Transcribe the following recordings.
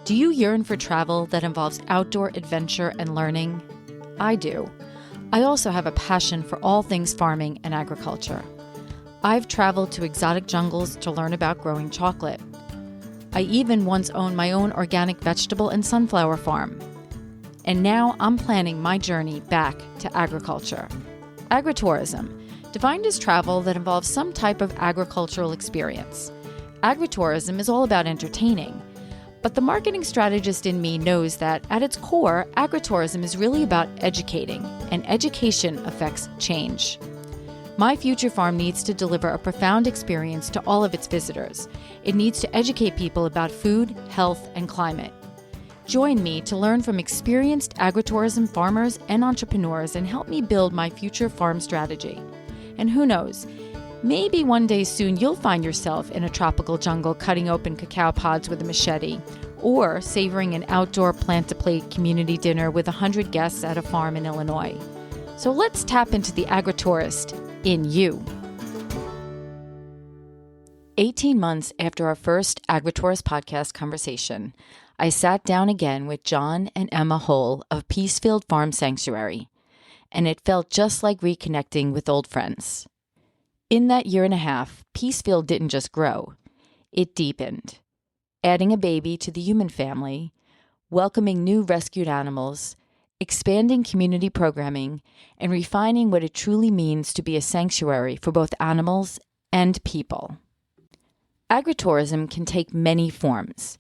Do you yearn for travel that involves outdoor adventure and learning? I do. I also have a passion for all things farming and agriculture. I've traveled to exotic jungles to learn about growing chocolate. I even once owned my own organic vegetable and sunflower farm. And now I'm planning my journey back to agriculture. Agritourism, defined as travel that involves some type of agricultural experience. Agritourism is all about entertaining, but the marketing strategist in me knows that at its core, agritourism is really about educating, and education affects change. My future farm needs to deliver a profound experience to all of its visitors. It needs to educate people about food, health, and climate. Join me to learn from experienced agritourism farmers and entrepreneurs and help me build my future farm strategy. And who knows, maybe one day soon you'll find yourself in a tropical jungle cutting open cacao pods with a machete, or savoring an outdoor plant-to-plate community dinner with 100 guests at a farm in Illinois. So let's tap into the agritourist in you. 18 months after our first Agritourist podcast conversation, I sat down again with John and Emma Hoel of Peacefield Farm Sanctuary, and it felt just like reconnecting with old friends. In that year and a half, Peacefield didn't just grow, it deepened, adding a baby to the human family, welcoming new rescued animals, expanding community programming, and refining what it truly means to be a sanctuary for both animals and people. Agritourism can take many forms.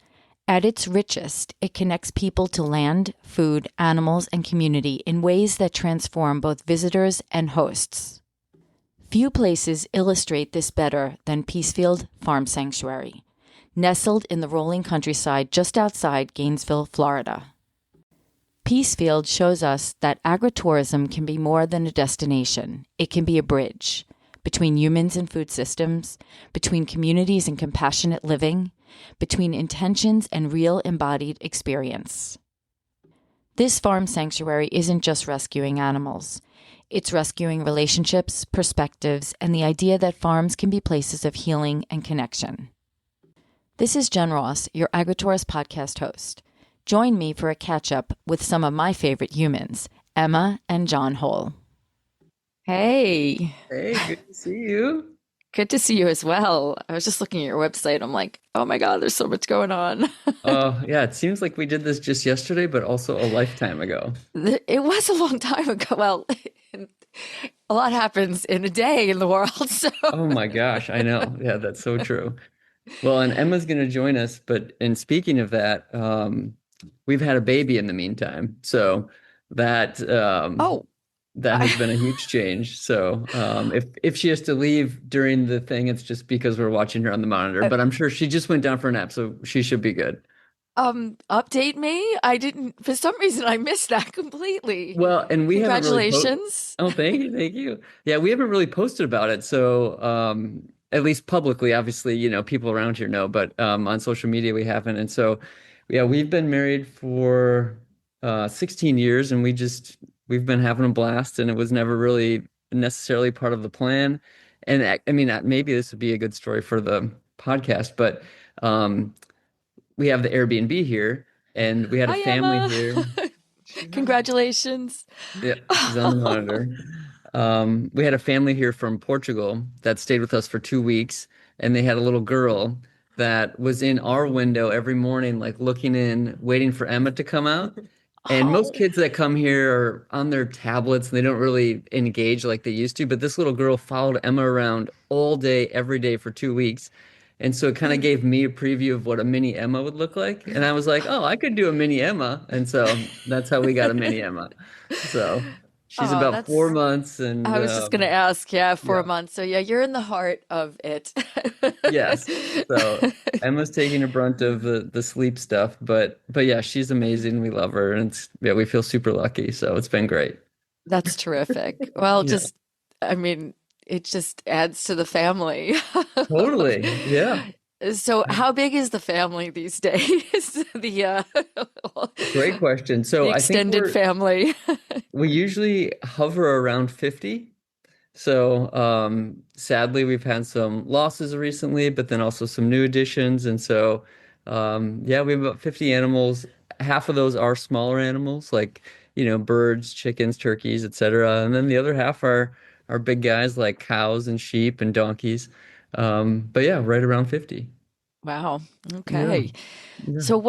At its richest, it connects people to land, food, animals, and community in ways that transform both visitors and hosts. Few places illustrate this better than Peacefield Farm Sanctuary, nestled in the rolling countryside just outside Gainesville, Florida. Peacefield shows us that agritourism can be more than a destination. It can be a bridge between humans and food systems, between communities and compassionate living, between intentions and real embodied experience. This farm sanctuary isn't just rescuing animals. It's rescuing relationships, perspectives, and the idea that farms can be places of healing and connection. This is Jen Ross, your Agritourist podcast host. Join me for a catch-up with some of my favorite humans, Emma and John Hoel. Hey. Hey, good to see you. Good to see you as well. I was just looking at your website. I'm like, oh my God, there's so much going on. Oh, yeah, it seems like we did this just yesterday, but also a lifetime ago. It was a long time ago. Well, a lot happens in a day in the world. So. Oh my gosh, I know. Yeah, that's so true. Well, and Emma's going to join us, but in speaking of that, we've had a baby in the meantime. So that that has been a huge change. So if she has to leave during the thing, it's just because we're watching her on the monitor. But I'm sure she just went down for a nap, so she should be good. Update me. I didn't, for some reason, I missed that completely. Well, and we congratulations. Oh, thank you, thank you. Yeah, we haven't really posted about it, so at least publicly, obviously, you know, people around here know, but on social media we haven't. And so, yeah, we've been married for 16 years, and we've been having a blast, and it was never really necessarily part of the plan. And I mean, maybe this would be a good story for the podcast, but we have the Airbnb here, and we had a family here. Congratulations. Yeah, she's on the monitor. We had a family here from Portugal that stayed with us for 2 weeks, and they had a little girl that was in our window every morning, like looking in, waiting for Emma to come out. And most kids that come here are on their tablets and they don't really engage like they used to. But this little girl followed Emma around all day, every day for 2 weeks. And so it kind of gave me a preview of what a mini Emma would look like. And I was like, oh, I could do a mini Emma. And so that's how we got a mini Emma. So she's about 4 months. And I was just going to ask, 4 months. So yeah, you're in the heart of it. Yes. So Emma's taking a brunt of the sleep stuff, but yeah, she's amazing. We love her, and we feel super lucky. So it's been great. That's terrific. Well, I mean, it just adds to the family. Totally. Yeah. So how big is the family these days? Great question. So the extended family. We usually hover around 50. So sadly, we've had some losses recently, but then also some new additions. And so Yeah, we have about 50 animals. Half of those are smaller animals, like, birds, chickens, turkeys, etc. And then the other half are big guys like cows and sheep and donkeys. But yeah, right around 50. Wow. Yeah. Okay. Yeah. So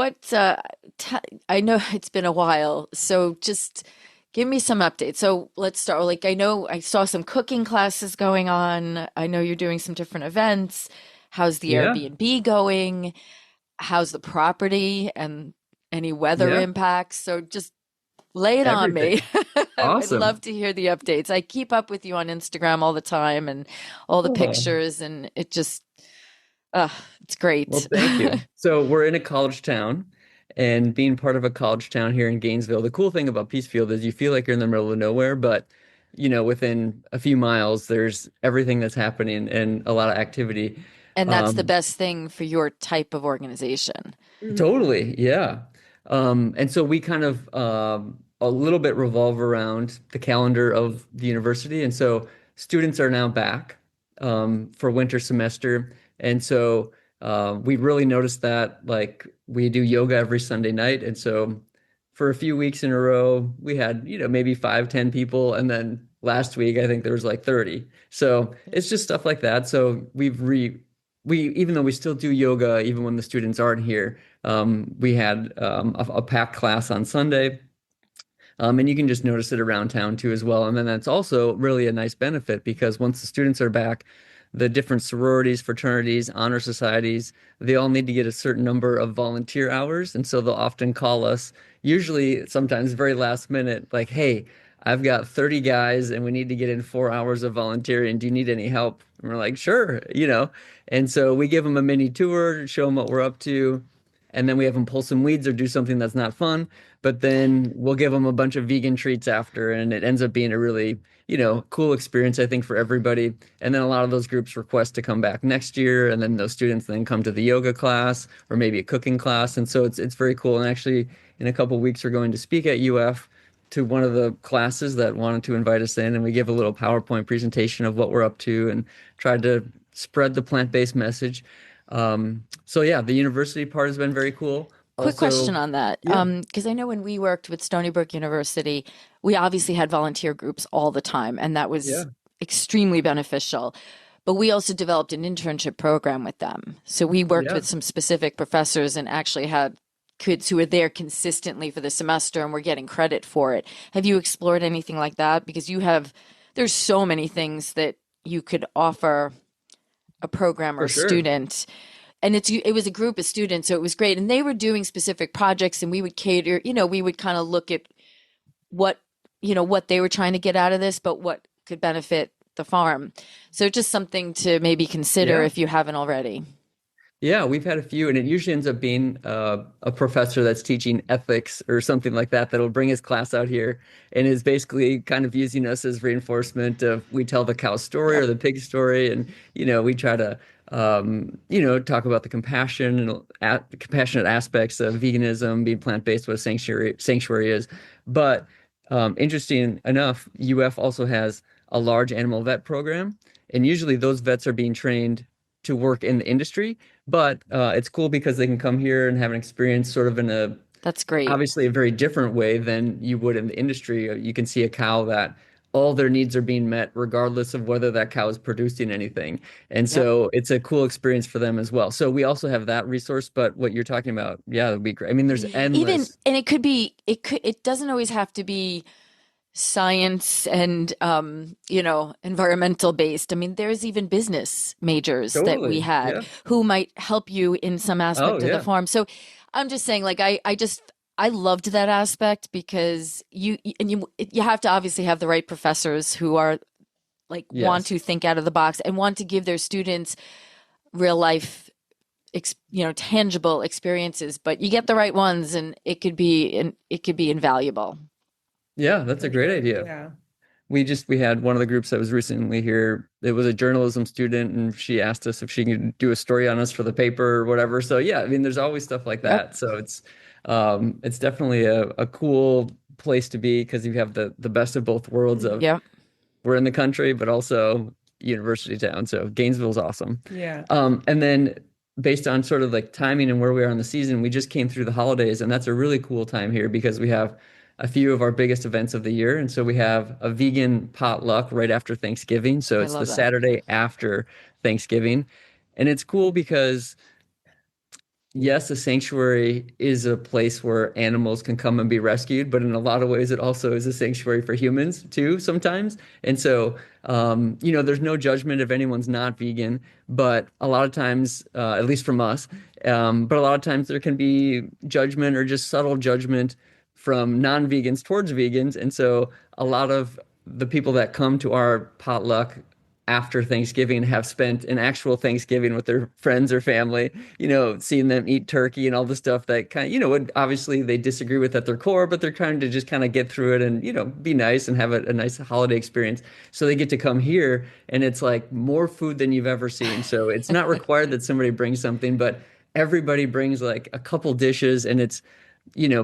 t I know it's been a while, so just give me some updates. So let's start. Like, I know I saw some cooking classes going on. I know you're doing some different events. How's the Yeah. Airbnb going? How's the property and any weather Yeah. impacts? So just lay it on me. Everything. I'd love Awesome. to hear the updates. I keep up with you on Instagram all the time and all the Oh. pictures, and it just, it's Well, great. thank you. So we're in a college town, and being part of a college town here in Gainesville, the cool thing about Peacefield is you feel like you're in the middle of nowhere, but within a few miles, there's everything that's happening and a lot of activity. And that's the Um, best thing for your type of organization. Totally, yeah. And so we kind of a little bit revolve around the calendar of the university. And so students are now back for winter semester. And so we really noticed that like we do yoga every Sunday night. And so for a few weeks in a row, we had, maybe 5, 10 people. And then last week, I think there was like 30. So it's just stuff like that. So we, even though we still do yoga, even when the students aren't here, we had a packed class on Sunday, and you can just notice it around town too as well. And then that's also really a nice benefit because once the students are back, the different sororities, fraternities, honor societies, they all need to get a certain number of volunteer hours. And so they'll often call us, usually sometimes very last minute, like, hey, I've got 30 guys and we need to get in 4 hours of volunteering. Do you need any help? And we're like, sure, And so we give them a mini tour, show them what we're up to. And then we have them pull some weeds or do something that's not fun. But then we'll give them a bunch of vegan treats after, and it ends up being a really, cool experience, I think, for everybody. And then a lot of those groups request to come back next year, and then those students then come to the yoga class or maybe a cooking class. And so it's very cool. And actually, in a couple of weeks, we're going to speak at UF to one of the classes that wanted to invite us in, and we give a little PowerPoint presentation of what we're up to and tried to spread the plant-based message. So yeah, the university part has been very cool. Quick question Also, on that. yeah, Because I know when we worked with Stony Brook University, we obviously had volunteer groups all the time, and that was yeah, extremely beneficial. But we also developed an internship program with them. So we worked yeah, with some specific professors and actually had kids who were there consistently for the semester and were getting credit for it. Have you explored anything like that? Because there's so many things that you could offer a program or for a sure. student, and it was a group of students, so it was great, and they were doing specific projects, and we would cater, we would kind of look at what what they were trying to get out of this, but what could benefit the farm. So just something to maybe consider Yeah. if you haven't already. Yeah, we've had a few, and it usually ends up being a professor that's teaching ethics or something like that that'll bring his class out here and is basically kind of using us as reinforcement of we tell the cow story or Yep. the pig story, and we try to talk about the compassion and the compassionate aspects of veganism, being plant-based, what a sanctuary is. But interesting enough, UF also has a large animal vet program, and usually those vets are being trained to work in the industry. But it's cool because they can come here and have an experience sort of in a That's great. obviously a very different way than you would in the industry. You can see a cow that all their needs are being met regardless of whether that cow is producing anything. And Yep. so it's a cool experience for them as well. So we also have that resource, but what you're talking about, yeah, that'd be great. I mean, there's Even, endless. and it doesn't always have to be science and environmental based. I mean, there's even business majors that we Totally. had Yeah. who might help you in some Oh, aspect of the yeah. farm. So I'm just saying, like, I loved that aspect because you have to obviously have the right professors who are like want Yes. to think out of the box and want to give their students real life tangible experiences, but you get the right ones and it could be invaluable. Yeah, that's a For great sure. idea. Yeah. We had one of the groups that was recently here. It was a journalism student, and she asked us if she could do a story on us for the paper or whatever. So yeah, I mean, there's always stuff like Yep. that. So it's definitely a cool place to be because you have the best of both worlds of Yep. we're in the country, but also university town. So Gainesville's awesome. Yeah. And then based on sort of like timing and where we are in the season, we just came through the holidays, and that's a really cool time here because we have a few of our biggest events of the year. And so we have a vegan potluck right after Thanksgiving. So I it's the love that. Saturday after Thanksgiving. And it's cool because yes, a sanctuary is a place where animals can come and be rescued, but in a lot of ways, it also is a sanctuary for humans too, sometimes. And so, there's no judgment if anyone's not vegan, but a lot of times, at least from us, but a lot of times there can be judgment or just subtle judgment from non-vegans towards vegans. And so, a lot of the people that come to our potluck after Thanksgiving have spent an actual Thanksgiving with their friends or family, seeing them eat turkey and all the stuff that kind of, would obviously they disagree with at their core, but they're trying to just kind of get through it and, be nice and have a nice holiday experience. So they get to come here and it's like more food than you've ever seen. So it's not required that somebody brings something, but everybody brings like a couple dishes and it's,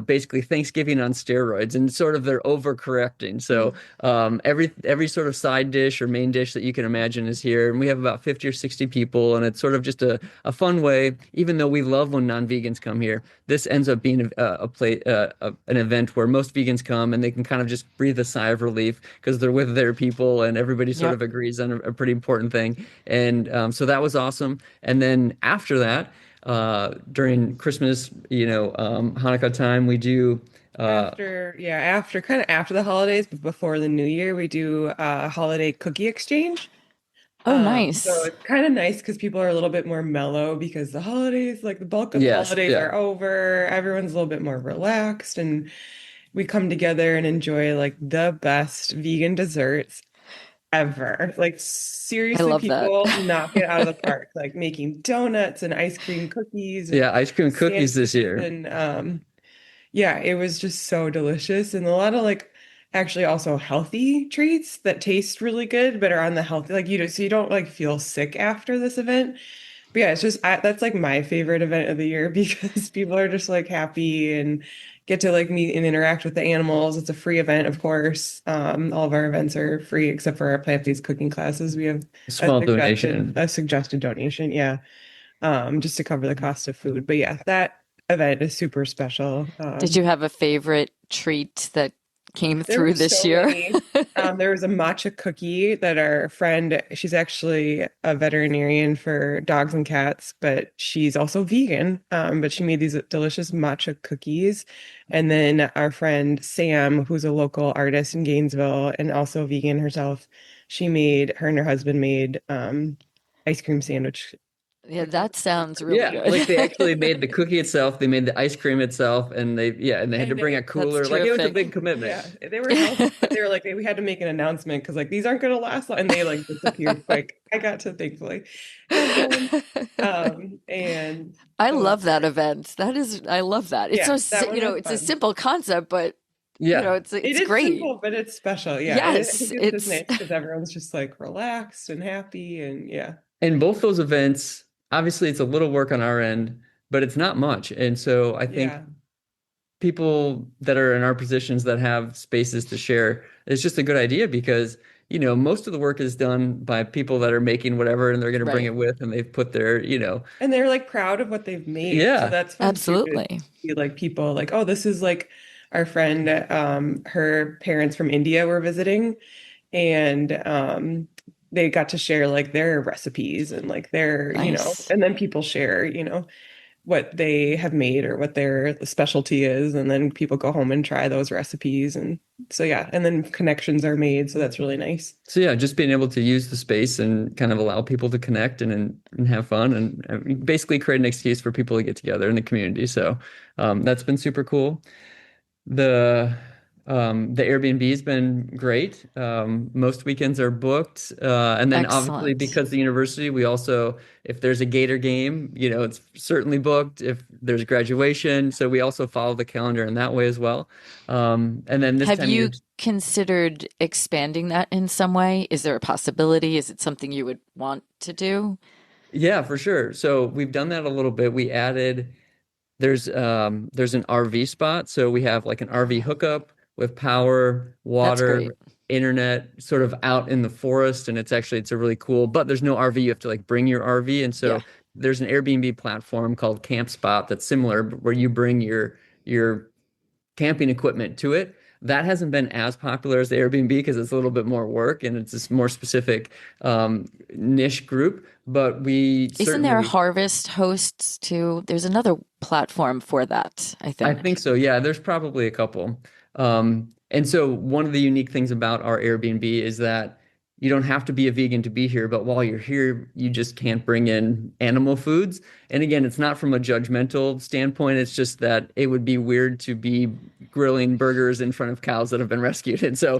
basically Thanksgiving on steroids and sort of they're overcorrecting. So every sort of side dish or main dish that you can imagine is here. And we have about 50 or 60 people. And it's sort of just a fun way, even though we love when non-vegans come here, this ends up being an event where most vegans come and they can kind of just breathe a sigh of relief because they're with their people and everybody sort Yep. of agrees on a pretty important thing. And so that was awesome. And then after that, during Christmas, Hanukkah time, we do After kind of after the holidays, but before the new year, we do a holiday cookie exchange. Oh, So nice. it's kind of nice because people are a little bit more mellow because the holidays, like the bulk of the yes, holidays yeah. are over. Everyone's a little bit more relaxed and we come together and enjoy like the best vegan desserts ever. Like I seriously, love that. people knock it out of the park, like making donuts and ice cream cookies and Yeah, ice cream cookies this sandwiches year. and yeah, it was just so delicious and a lot of like actually also healthy treats that taste really good but are on the healthy like you do so you don't like feel sick after this event. But yeah, that's like my favorite event of the year because people are just like happy and get to like meet and interact with the animals. It's a free event, of course. All of our events are free except for our plant-based cooking classes. We have A small donation. a suggested donation, yeah, just to cover the cost of food. But yeah, that event is super special. Did you have a favorite treat that came There were through this so year? many. There was a matcha cookie that our friend, she's actually a veterinarian for dogs and cats, but she's also vegan. But she made these delicious matcha cookies. And then our friend Sam, who's a local artist in Gainesville and also vegan herself, her and her husband made ice cream sandwich, Yeah, which was that sounds really Yeah, good. like they actually made the cookie itself, they made the ice cream itself, and they had to and bring a That's cooler. Like it was a terrific. big commitment. yeah, they were healthy, but they were like, we had to make an announcement because like these aren't going to last long, and they like disappeared quick. I got to thankfully have one, and I so love that event. I love that. It's yeah, so, that one was it's a fun. simple concept, but Yeah. It it's is great. simple, but it's special. Yeah, I Yes, think it's just it's nice because everyone's just like relaxed and happy, and yeah, And both those events, obviously it's a little work on our end, but it's not much. And so I think yeah, people that are in our positions that have spaces to share, it's just a good idea because, most of the work is done by people that are making whatever and they're going to bring right. it with and they've put their, and they're like proud of what they've made, so yeah. that's fun too to Absolutely. see like people like, oh, this is like our friend, her parents from India were visiting and they got to share like their recipes and like their, Nice. and then people share, what they have made or what their specialty is, and then people go home and try those recipes, and so yeah, and then connections are made, so that's really nice. So yeah, just being able to use the space and kind of allow people to connect and have fun and basically create an excuse for people to get together in the community. So that's been super cool. The the Airbnb's been great. Most weekends are booked. And then obviously Excellent. because the university, we also, if there's a Gator game, it's certainly booked. If there's graduation, so we also follow the calendar in that way as well. And then this Have time of year, you considered expanding that in some way? Is there a possibility? Is it something you would want to do? yeah, for sure. So we've done that a little bit. We added there's an RV spot, so we have like an RV hookup with power, That's great. water, internet, sort of out in the forest, and it's a really cool. But there's no RV; you have to like bring your RV, and so Yeah. there's an Airbnb platform called CampSpot that's similar, but where you bring your camping equipment to it. That hasn't been as popular as the Airbnb because it's a little bit more work and it's a more specific niche group. But we Isn't there a certainly, Harvest Hosts too? There's another platform for that, I I think. think so. Yeah, there's probably a couple. And so one of the unique things about our Airbnb is that you don't have to be a vegan to be here, but while you're here, you just can't bring in animal foods. And again, it's not from a judgmental standpoint. It's just that it would be weird to be grilling burgers in front of cows that have been rescued. And so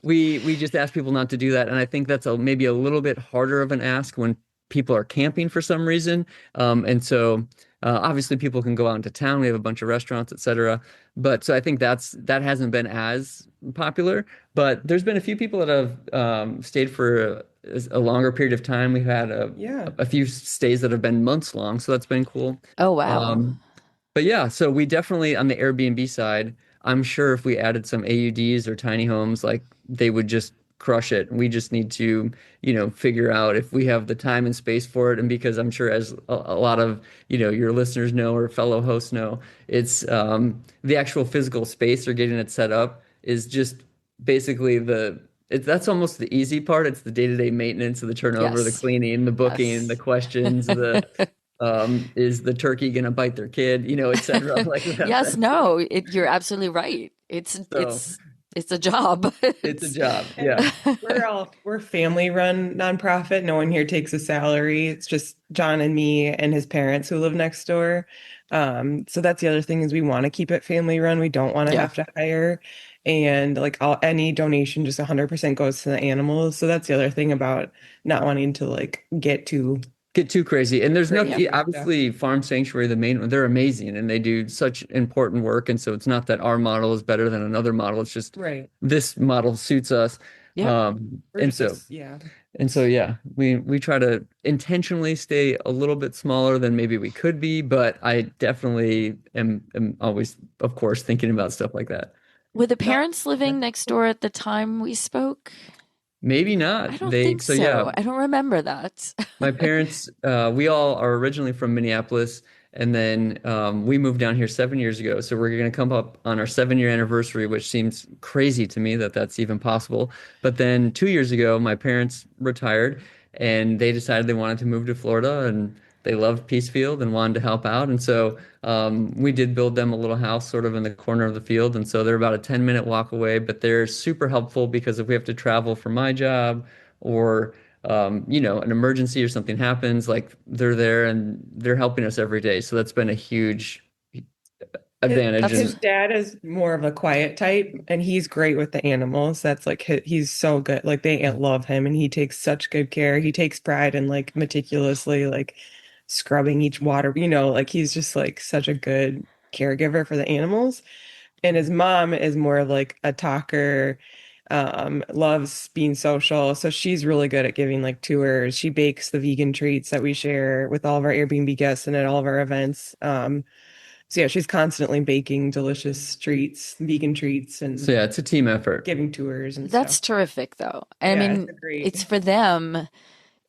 we just ask people not to do that. And I think that's maybe a little bit harder of an ask when people are camping for some reason. And so obviously, people can go out into town. We have a bunch of restaurants, etc. But so I think that hasn't been as popular. But there's been a few people that have stayed for a longer period of time. We've had Yeah. a few stays that have been months long, so that's been cool. Oh, wow. Um, but yeah, so we definitely on the Airbnb side, I'm sure if we added some AUDs or tiny homes, like they would just crush it. We just need to, figure out if we have the time and space for it. And because I'm sure as a lot of, your listeners know or fellow hosts know, it's the actual physical space or getting it set up is just basically that's almost the easy part. It's the day-to-day maintenance of the turnover, the Yes. cleaning, the booking, the Yes. questions, is the turkey gonna bite their kid, et cetera, like that. Yes, no, you're absolutely right. It's So it's it's a job. it's a It's job. And Yeah. we're family run nonprofit. No one here takes a salary. It's just John and me and his parents who live next door. So that's the other thing is we want to keep it family run. We don't want to yeah. have to hire. And like any donation just 100% goes to the animals. So that's the other thing about not wanting to like Get too crazy. And there's crazy. nothing, Yeah. obviously, Farm Sanctuary, the main one, they're amazing and they do such important work. And so it's not that our model is better than another model. It's just Right. this model suits us. Yep. We're And just, so, yeah. yeah, we try to intentionally stay a little bit smaller than maybe we could be, but I definitely am always, of course, thinking about stuff like that. Were the No. parents living next door at the time we spoke? Maybe not. I don't think So yeah, so. I don't remember that. my parents, we all are originally from Minneapolis, and then we moved down here 7 years ago. So we're going to come up on our 7 year anniversary, which seems crazy to me that that's even possible. But then 2 years ago, my parents retired, and they decided they wanted to move to Florida, and they loved Peacefield and wanted to help out. And so we did build them a little house sort of in the corner of the field. And so they're about a 10-minute walk away, but they're super helpful because if we have to travel for my job or an emergency or something happens, like they're there and they're helping us every day. So that's been a huge His, advantage. his And dad is more of a quiet type, and he's great with the animals. That's like he's so good. Like they love him, and he takes such good care. He takes pride in like meticulously like scrubbing each water. Like he's just like such a good caregiver for the animals. And his mom is more of like a talker, loves being social. So she's really good at giving like tours. She bakes the vegan treats that we share with all of our Airbnb guests and at all of our events. So yeah, she's constantly baking delicious treats, vegan treats, so and yeah, it's a team effort. giving tours and stuff. That's terrific, though. I Yeah, mean, it's a great. it's for them.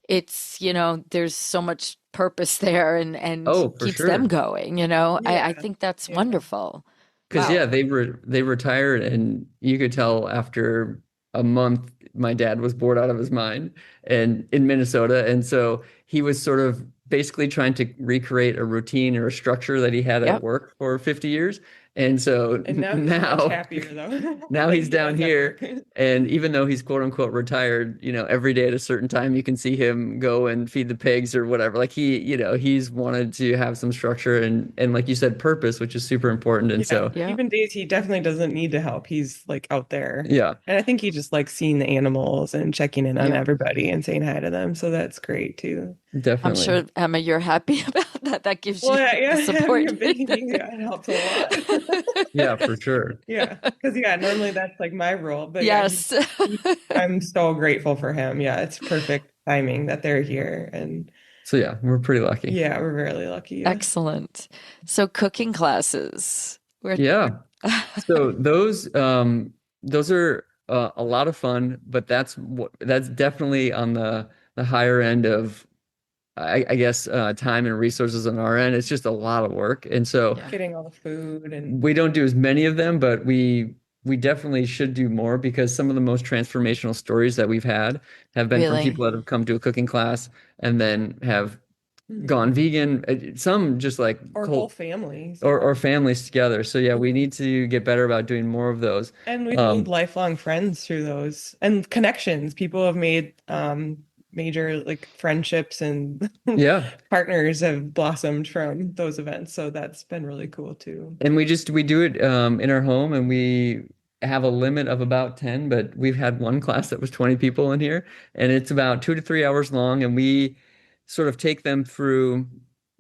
It's, there's so much purpose there and Oh, for keeps them sure. going, I Yeah, think that's yeah. wonderful. Because Wow. yeah, they retired, and you could tell after a month, my dad was bored out of his mind, and in Minnesota, and so he was sort of basically trying to recreate a routine or a structure that he had at Yep. work for 50 years, and so And now he's much now happier though. now Like he's he down loves that here, work. and even though he's quote unquote retired, every day at a certain time you can see him go and feed the pigs or whatever. Like he's wanted to have some structure and like you said, purpose, which is super important. And Yeah, so Yep. even days he definitely doesn't need to help. He's like out there. yeah, And I think he just likes seeing the animals and checking in on Yep. everybody and saying hi to them. So that's great too. I'm definitely. sure, Emma, you're happy about that. That gives Well, you yeah, the yeah, support having a you baby, yeah, it helps a lot. Yeah, for sure. Yeah, because yeah, normally that's like my role, but yeah, Yes. I'm so grateful for him. Yeah, it's perfect timing that they're here, and So yeah, we're pretty lucky. yeah, we're really lucky. Yeah. Excellent. So cooking classes. We're Yeah. So those are a lot of fun, but that's definitely on the higher end of I guess time and resources on our end. It's just a lot of work. And so Yeah. Getting all the food and we don't do as many of them, but we definitely should do more because some of the most transformational stories that we've had have been from Really? people that have come to a cooking class and then have Mhm. gone vegan. Some just like Or whole cold families. or families together. So yeah, we need to get better about doing more of those. And we've made Um, lifelong friends through those and connections. People have made major like friendships and yeah. partners have blossomed from those events. So that's been really cool too. And we do it in our home and we have a limit of about 10, but we've had one class that was 20 people in here and it's about 2 to 3 hours long and we sort of take them through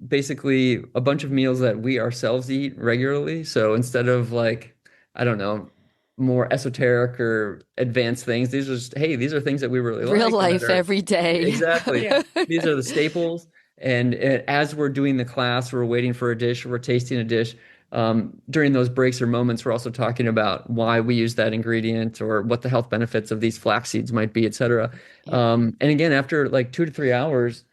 basically a bunch of meals that we ourselves eat regularly. So instead of like, I don't know, more esoteric or advanced things, these are just, hey, these are things that we really Real like and that life are every day. exactly. Yeah. These are the staples. And as we're doing the class, we're waiting for a dish, we're tasting a dish. During those breaks or moments, we're also talking about why we use that ingredient or what the health benefits of these flax seeds might be, et cetera. Yeah. And again, after like 2 to 3 hours,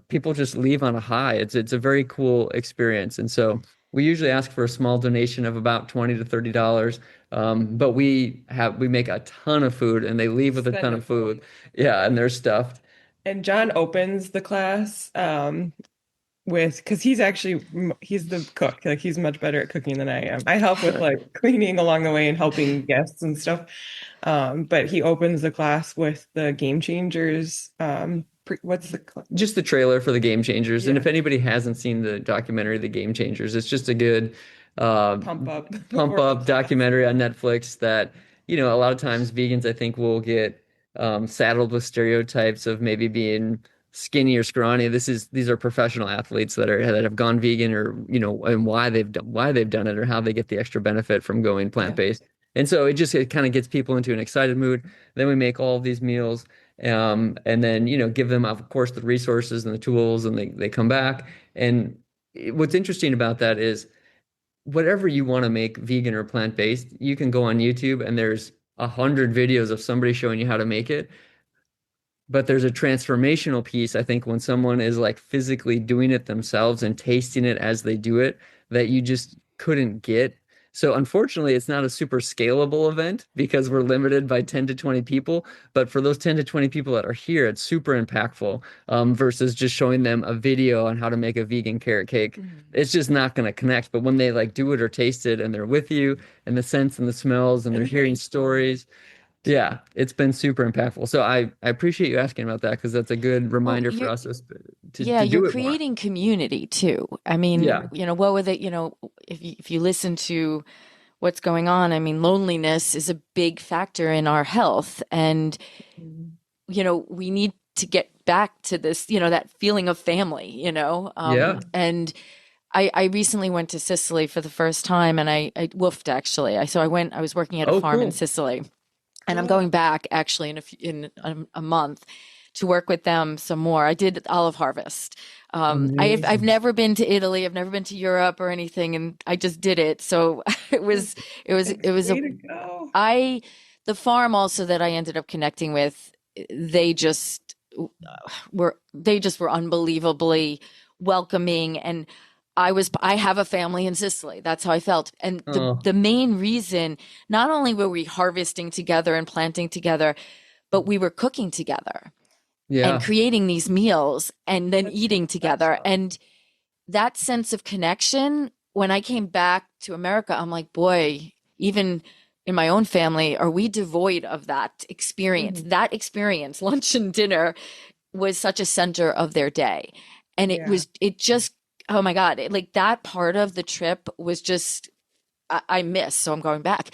people just leave on a high. It's a very cool experience. And so we usually ask for a small donation of about $20 to $30. But we make a ton of food and they leave with a Send ton it of food. Yeah, and they're stuffed. And John opens the class with because he's the cook. Like he's much better at cooking than I am. I help with like cleaning along the way and helping guests and stuff. But he opens the class with the Game Changers. What's the Just the trailer for the Game Changers. And yeah, if anybody hasn't seen the documentary, The Game Changers, it's just a good uh, pump up pump before the up class. documentary on Netflix that, a lot of times vegans, I think, will get saddled with stereotypes of maybe being skinny or scrawny. These are professional athletes that have gone vegan or, and why they've done it or how they get the extra benefit from going Yeah. plant-based. And so it kind of gets people into an excited mood. Then we make all of these meals. And then, give them, of course, the resources and the tools, and they come back. And what's interesting about that is whatever you want to make vegan or plant-based, you can go on YouTube and there's 100 videos of somebody showing you how to make it. But there's a transformational piece, I think, when someone is like physically doing it themselves and tasting it as they do it that you just couldn't get. So unfortunately, it's not a super scalable event because we're limited by 10 to 20 people. But for those 10 to 20 people that are here, it's super impactful versus just showing them a video on how to make a vegan carrot cake. Mhm. It's just not going to connect. But when they like do it or taste it and they're with you and the scents and the smells and And they're hearing hearing stories. stories, yeah, it's been super impactful. So I appreciate you asking about that because that's a good Well, reminder for you're us yeah, to you're do it more. creating community too. I mean, Yeah. what with it, if you listen to what's going on, I mean, loneliness is a big factor in our health. And, Mhm. we need to get back to this, that feeling of family, Yeah. and I recently went to Sicily for the first time and I woofed actually. I was working at a Oh, farm in cool. Sicily and I'm Cool. going back actually in a month to work with them some more. I did olive harvest. I've Amazing. never been to Italy. I've never been to Europe or anything, and I just did it. So it was a Way to go. I the farm also that I ended up connecting with. They just were unbelievably welcoming and I have a family in Sicily. That's how I felt. And Oh, the main reason, not only were we harvesting together and planting together, but we were cooking together and yeah. creating these meals and then That's so eating together. special. And that sense of connection, when I came back to America, I'm like, boy, even in my own family, are we devoid of that experience? Mhm. That experience, lunch and dinner, was such a center of their day. And Yeah. it just, oh my God, like that part of the trip was just, I miss, so I'm going back.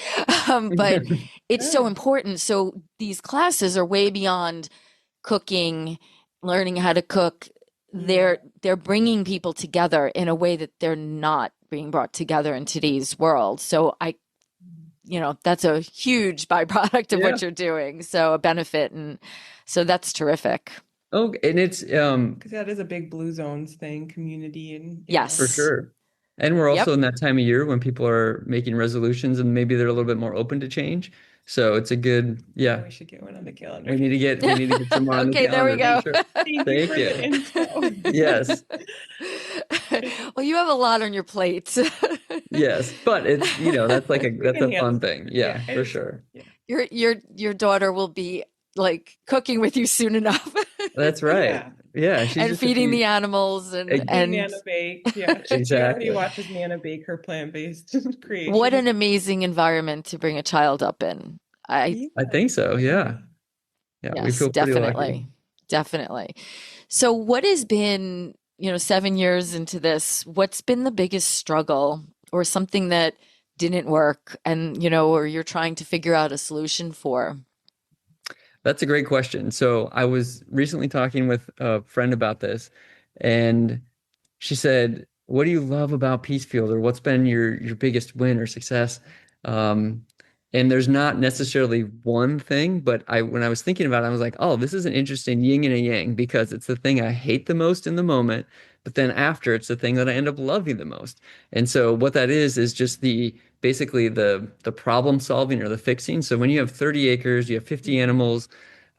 But it's so Good. important. So these classes are way beyond cooking, learning how to cook. Yeah. They're bringing people together in a way that they're not being brought together in today's world. So that's a huge byproduct of Yeah. what you're doing. So a benefit, and so that's terrific. Oh, and it's Because that is a big Blue Zones thing, community and yeah. for Yes. sure. And we're also Yep. in that time of year when people are making resolutions and maybe they're a little bit more open to change. So it's a good, yeah. We should get one on the calendar. We need to get some more on the Okay, there we calendar. go. For sure. Thank you Thank for the you. info. Yes. Well, you have a lot on your plate. Yes. But it's, that's We that's can a fun handle thing. it. Yeah, Yeah, for sure. yeah. Your daughter will be like cooking with you soon enough. That's right. Yeah. Yeah. She's And just a feeding the few. animals Seeing Nana bake. Yeah. She already Exactly. watches Nana bake her plant-based what an creations. amazing environment to bring a child up in. I Yeah. I think so. Yeah. Yeah. We Yes, feel pretty lucky. definitely. Definitely. So what has been, 7 years into this, what's been the biggest struggle or something that didn't work and, or you're trying to figure out a solution for? That's a great question. So I was recently talking with a friend about this, and she said, "What do you love about Peacefield, or what's been your biggest win or success?" Um, and there's not necessarily one thing, but when I was thinking about it, I was like, "Oh, this is an interesting yin and a yang because it's the thing I hate the most in the moment, but then after it's the thing that I end up loving the most." And so what that is just the basically the problem solving or the fixing. So when you have 30 acres, you have 50 animals,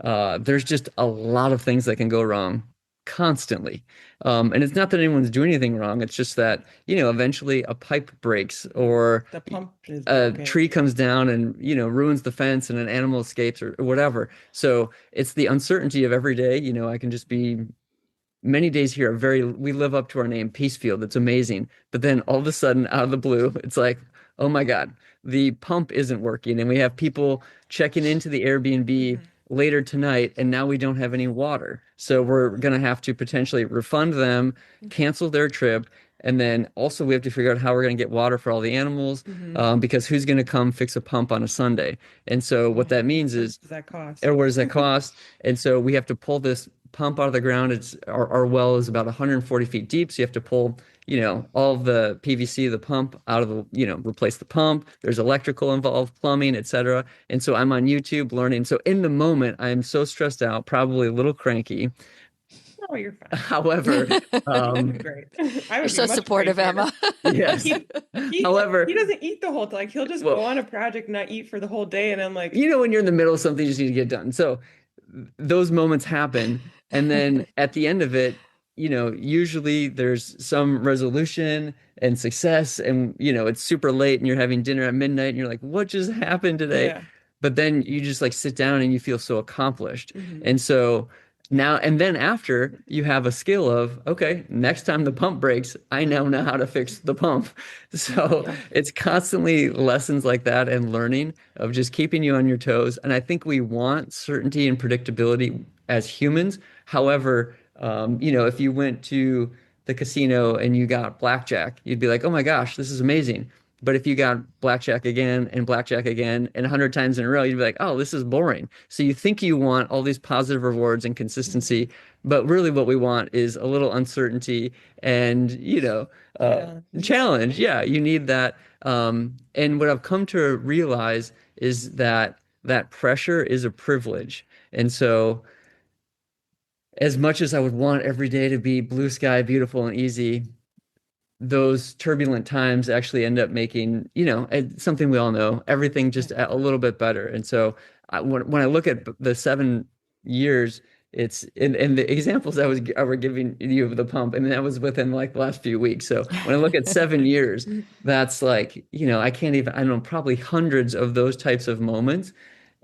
there's just a lot of things that can go wrong constantly. And it's not that anyone's doing anything wrong. It's just that, eventually a pipe breaks or The pump is a broken. tree comes down and, ruins the fence and an animal escapes or whatever. So it's the uncertainty of every day. I can just be many days here are we live up to our name, Peacefield. It's amazing. But then all of a sudden, out of the blue, it's like, oh my God, the pump isn't working. And we have people checking into the Airbnb later tonight, and now we don't have any water. So we're going to have to potentially refund them, cancel their trip. And then also we have to figure out how we're going to get water for all the animals, because who's going to come fix a pump on a Sunday? And so what that means What is, does that cost? or what does that cost? And so we have to pull this pump out of the ground. It's our well is about 140 feet deep, so you have to pull, all of the PVC, the pump out of the, replace the pump. There's electrical involved, plumbing, etc. And so I'm on YouTube learning. So in the moment, I am so stressed out, probably a little cranky. Oh, you're fine. However, Great. I You're would be so much supportive, crankier. Emma. yes. However, He doesn't eat the whole time. Like he'll just well, go on a project, not eat for the whole day, and I'm like, when you're in the middle of something, you just need to get done. So those moments happen. And then at the end of it, usually there's some resolution and success. And, it's super late and you're having dinner at midnight and you're like, what just happened today? yeah. But then you just like sit down and you feel so accomplished. Mhm. And so now, and then after you have a skill of, okay, next time the pump breaks, I now know how to fix the pump. So it's constantly lessons like that and learning of just keeping you on your toes. And I think we want certainty and predictability as humans. However, if you went to the casino and you got blackjack, you'd be like, oh my gosh, this is amazing. But if you got blackjack again and blackjack again and 100 times in a row, you'd be like, oh, this is boring. So you think you want all these positive rewards and consistency, but really what we want is a little uncertainty and, challenge. Yeah, you need that. And what I've come to realize is that that pressure is a privilege. And so as much as I would want every day to be blue sky, beautiful and easy, those turbulent times actually end up making, something we all know, everything just a little bit better. And so when I look at the 7 years, it's in the examples I were giving you of the pump, I mean, that was within like the last few weeks. So when I look at 7 years, that's like, I can't even, I don't know, probably hundreds of those types of moments.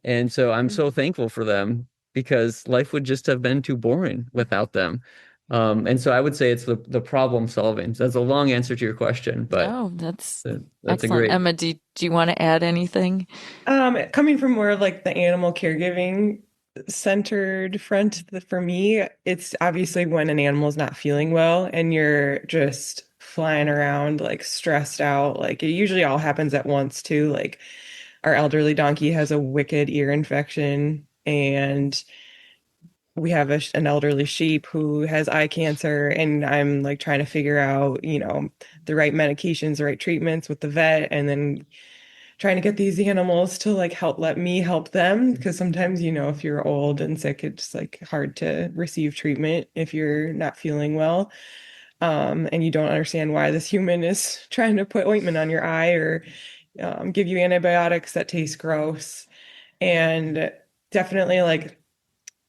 And so I'm so thankful for them because life would just have been too boring without them. And so I would say it's the problem solving. So that's a long answer to your question, but No, that's that's a excellent. great. Emma, do you want to add anything? Coming from more of like the animal caregiving centered front, for me, it's obviously when an animal is not feeling well and you're just flying around like stressed out. Like it usually all happens at once too. Like our elderly donkey has a wicked ear infection and we have an elderly sheep who has eye cancer, and I'm like trying to figure out, the right medications, the right treatments with the vet, and then trying to get these animals to like let me help them because sometimes, if you're old and sick, it's like hard to receive treatment if you're not feeling well. And you don't understand why this human is trying to put ointment on your eye or give you antibiotics that taste gross. and definitely like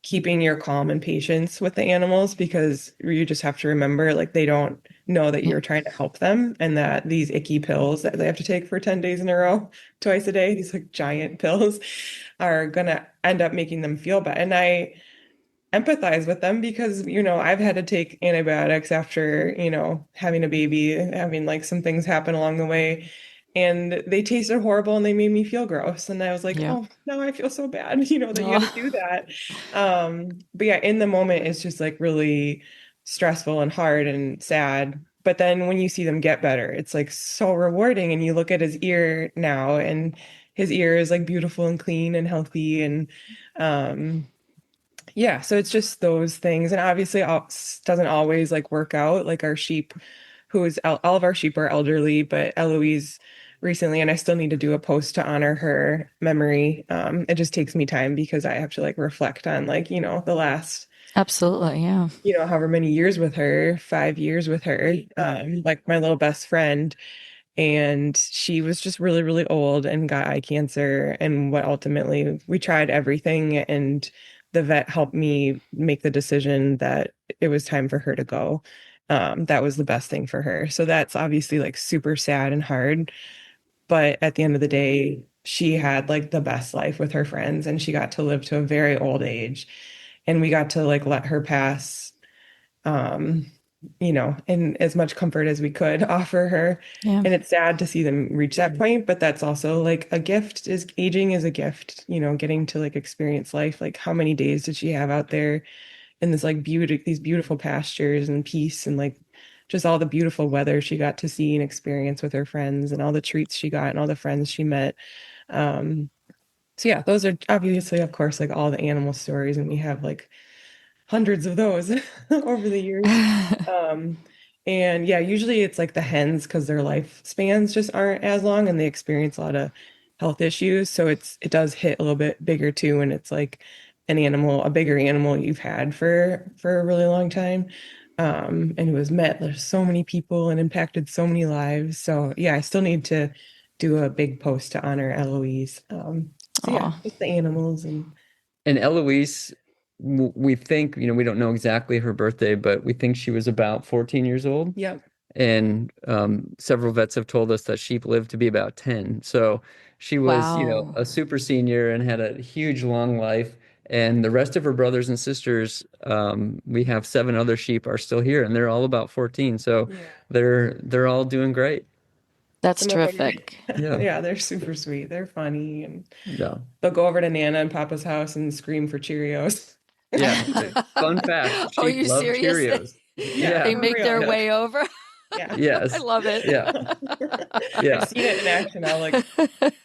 keeping your calm and patience with the animals, because you just have to remember like they don't know that Yeah. you're trying to help them, and that these icky pills that they have to take for 10 days in a row, twice a day, these like giant pills, are gonna end up making them feel bad. And I empathize with them because, I've had to take antibiotics after, having a baby, having like some things happen along the way. And they tasted horrible and they made me feel gross. And I was like, Yeah. oh, now I feel so bad, that you had to Oh, do that. But yeah, in the moment, it's just like really stressful and hard and sad. But then when you see them get better, it's like so rewarding. And you look at his ear now, and his ear is like beautiful and clean and healthy. And um, yeah, so it's just those things. And obviously doesn't always like work out. Like our sheep, all of our sheep are elderly, but Eloise recently, and I still need to do a post to honor her memory. It just takes me time because I have to like reflect on like, the last, absolutely. Yeah. however many years with her, 5 years with her, like my little best friend. And she was just really, really old and got eye cancer. And what ultimately we tried everything, and the vet helped me make the decision that it was time for her to go. That was the best thing for her. So that's obviously like super sad and hard. But at the end of the day, she had like the best life with her friends, and she got to live to a very old age. And we got to like let her pass, um, in as much comfort as we could offer her. Yeah. And it's sad to see them reach that point, but that's also like a gift. Is aging is a gift, getting to like experience life. Like how many days did she have out there in this like these beautiful pastures and peace, and like just all the beautiful weather she got to see and experience with her friends, and all the treats she got and all the friends she met. Um, so yeah, those are obviously, of course, like all the animal stories, and we have like hundreds of those over the years. Um, and yeah, usually it's like the hens, because their lifespans just aren't as long and they experience a lot of health issues. So it does hit a little bit bigger too. And it's like a bigger animal you've had for a really long time. And who has met there's so many people and impacted so many lives. So yeah, I still need to do a big post to honor Eloise. So yeah, Oh, just the animals and And Eloise, we think, we don't know exactly her birthday, but we think she was about 14 years old. yeah. And several vets have told us that sheep live to be about 10. So she was, wow. a super senior and had a huge long life. And the rest of her brothers and sisters, we have 7 other sheep are still here, and they're all about 14. So Yeah. they're all doing great. That's Some of them terrific. are, Yeah. yeah, they're super sweet. They're funny, and Yeah. they'll go over to Nana and Papa's house and scream for Cheerios. Yeah. Fun fact, Are sheep you love serious? Cheerios. Yeah, They Yeah. for make their real. way over. Yeah. I Yes. love it. Yeah. I've Yeah. seen it in action. I'll like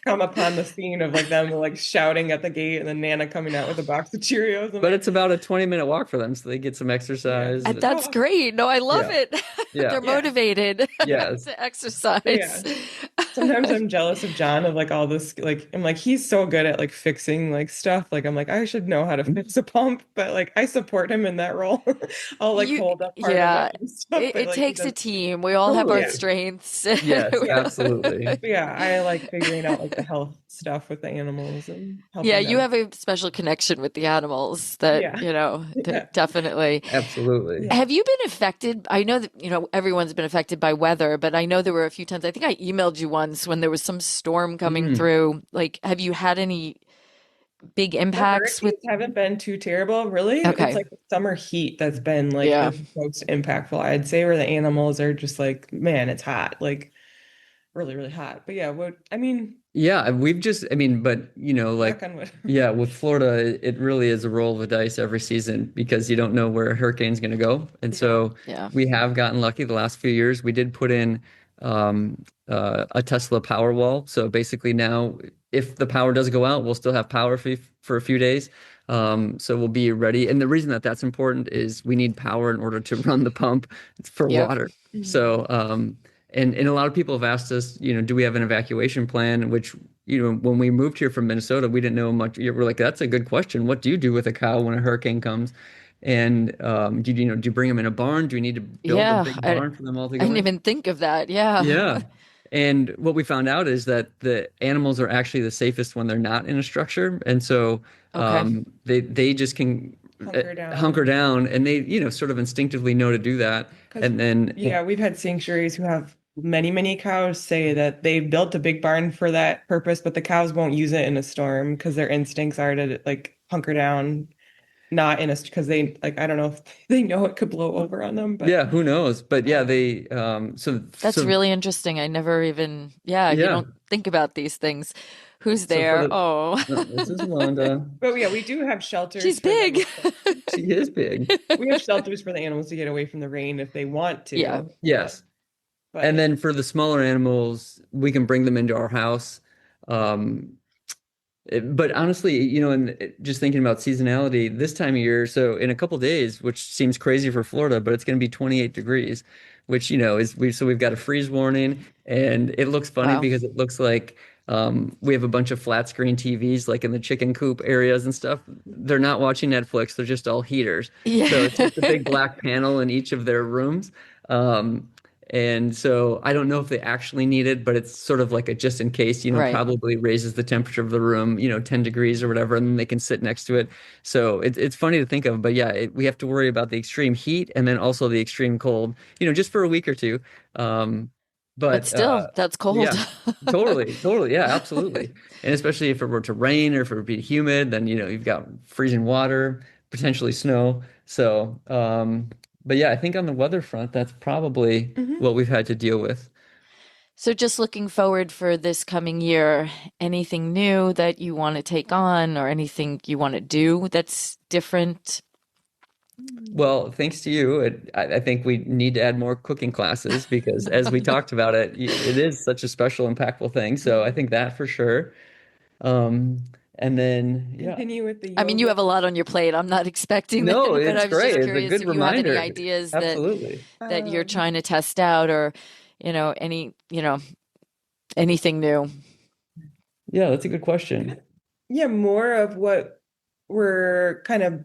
come upon the scene of like them like shouting at the gate, and then Nana coming out with a box of Cheerios. I'm But like, it's about a 20-minute walk for them, so they get some yeah. exercise. And that's Oh, great. No, I love Yeah. it. Yeah. They're yeah. motivated Yes. to exercise. Yeah. Sometimes I'm jealous of John of like all this, like I'm like he's so good at like fixing like stuff. Like I'm like I should know how to fix a pump, but like I support him in that role. I'll like hold up part of Yeah, it and stuff, but it like he takes a does. team. We all have our Totally. Yeah. strengths. Yes, Yeah. absolutely. But yeah, I like figuring out like the health stuff with the animals and Yeah, helping you them. have a special connection with the animals that, Yeah. Yeah. definitely. Absolutely. Yeah. Have you been affected? I know that, everyone's been affected by weather, but I know there were a few times, I think I emailed you once when there was some storm coming Mm. through. Like, have you had any big The impacts with? hurricanes haven't been too terrible, really. It's Okay. like the summer heat that's been like Yeah. the most impactful, I'd say, where the animals are just like, man, it's hot, like really, really hot. But yeah, what I mean, Yeah, we've just, I mean, but knock like, on wood. yeah, with Florida, it really is a roll of the dice every season because you don't know where a hurricane's going to go. And Yeah. so Yeah. we have gotten lucky the last few years. We did put in a Tesla power wall. So basically now, if the power does go out, we'll still have power for a few days. So we'll be ready. And the reason that that's important is we need power in order to run the pump for Yep. water. Mhm. So, and a lot of people have asked us, do we have an evacuation plan? Which, when we moved here from Minnesota, we didn't know much. We're like, that's a good question. What do you do with a cow when a hurricane comes? And do you bring them in a barn? Do you need to build a Yeah. big I barn for them all to I go didn't in? even think of that. Yeah. Yeah. And what we found out is that the animals are actually the safest when they're not in a structure. And so Okay. they just can Hunker hunker down. down and they, sort of instinctively know to do that. Because, And then, yeah, we've had sanctuaries who have many, many cows say that they built a big barn for that purpose, but the cows won't use it in a storm because their instincts are to like hunker down, not in a, because they like, I don't know if they know it could blow over on them, but yeah, who knows? But yeah, um, they, That's so really interesting. I never even, yeah, you yeah. don't think about these things. Who's So for there? the, Oh, no, this is Wanda. but yeah, we do have shelters she's for them. big. She is big. We have shelters for the animals to get away from the rain if they want Yeah. to. Yes. But And yeah. then for the smaller animals, we can bring them into our house. Um, but honestly, and just thinking about seasonality this time of year, so in a couple days, which seems crazy for Florida, but it's going to be 28 degrees, which, we've got a freeze warning, and it looks funny Wow. because it looks like we have a bunch of flat screen TVs like in the chicken coop areas and stuff. They're not watching Netflix, they're just all heaters. So Yeah. it's just a big black panel in each of their rooms. Um, and so I don't know if they actually need it, but it's sort of like a just in case, Right. probably raises the temperature of the room, 10 degrees or whatever, and then they can sit next to it. So it's funny to think of, but yeah, we have to worry about the extreme heat and then also the extreme cold, just for a week or two. Um, But but still, that's cold. yeah, totally, totally. Yeah, absolutely. And especially if it were to rain or if it would be humid, then, you've got freezing water, potentially snow. So, but yeah, I think on the weather front, that's probably Mhm. what we've had to deal with. So just looking forward for this coming year, anything new that you want to take on or anything you want to do that's different? Well, thanks to you, I think we need to add more cooking classes because as we talked about it, it is such a special, impactful thing. So I think that for sure. Um, and then, yeah, Continue with the I mean, you yoga. have a lot on your plate. I'm not expecting no, that, but it's I was great. just It's a curious good if you have any reminder. ideas Absolutely. that you're Um, trying to test out or, anything new. Yeah, that's a good question. yeah, more of what we're kind of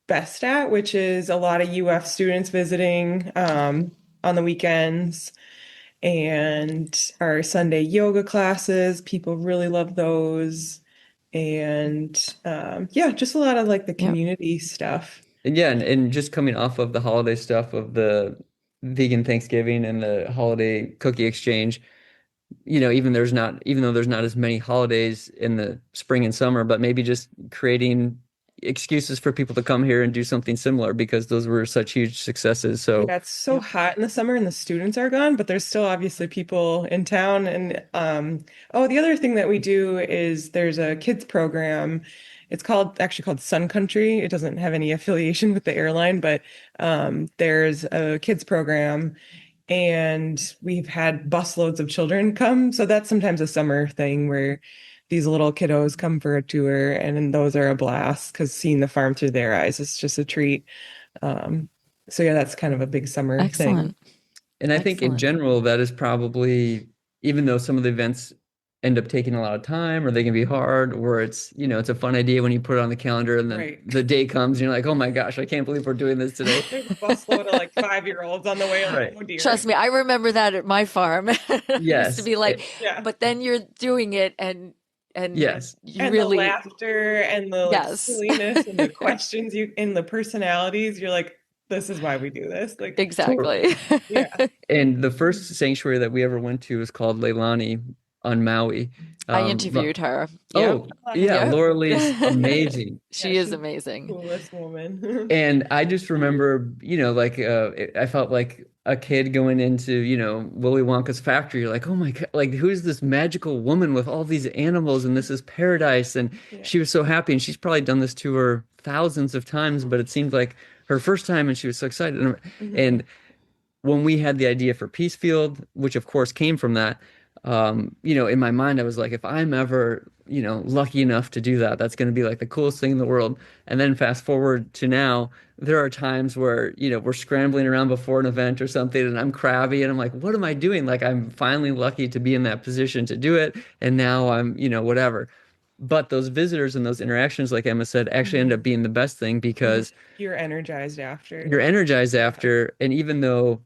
best at, which is a lot of UF students visiting on the weekends and our Sunday yoga classes. People really love those. And yeah, just a lot of like the Yeah. community stuff. And yeah, and just coming off of the holiday stuff of the vegan Thanksgiving and the holiday cookie exchange, even though there's not as many holidays in the spring and summer, but maybe just creating excuses for people to come here and do something similar because those were such huge successes. So, Yeah, it's so Yeah. hot in the summer and the students are gone, but there's still obviously people in town. And oh, the other thing that we do is there's a kids program. It's called Sun Country. It doesn't have any affiliation with the airline, but there's a kids program and we've had busloads of children come. So that's sometimes a summer thing where these little kiddos come for a tour, and then those are a blast because seeing the farm through their eyes is just a treat. Um, so yeah, that's kind of a big summer thing. Excellent. and I think in Excellent. general, that is probably, even though some of the events end up taking a lot of time or they can be hard, or it's a fun idea when you put it on the calendar and then Right. the day comes and you're like, oh my gosh, I can't believe we're doing this today. There's a busload of like 5-year-olds on the way. Like, Right. oh dear. Trust me, I remember that at my farm. It used to Yes. be like, Yeah. but then you're doing it and Yes. you And the really, laughter and the like yes. silliness and the questions you and the personalities, you're like, this is why we do this. Like, Totally. Exactly. yeah. And the first sanctuary that we ever went to was called Leilani on Maui. I But interviewed her. Yep. oh yeah, Yep. Laura Lee's amazing. Yeah, She is she's the amazing. coolest woman. And I just remember, like I felt like a kid going into, Willy Wonka's factory. You're like, oh my God, like who's this magical woman with all these animals and this is paradise? And Yeah. she was so happy. And she's probably done this tour thousands of times, but it seemed like her first time and she was so excited. Mhm. And when we had the idea for Peacefield, which of course came from that, in my mind, I was like, if I'm ever, lucky enough to do that, that's going to be like the coolest thing in the world. And then fast forward to now, there are times where, we're scrambling around before an event or something, and I'm crabby and I'm like, what am I doing? Like, I'm finally lucky to be in that position to do it. And now I'm, whatever. But those visitors and those interactions, like Emma said, actually end Mhm. up being the best thing Mhm. because You're energized after. you're energized Yeah. after. And even though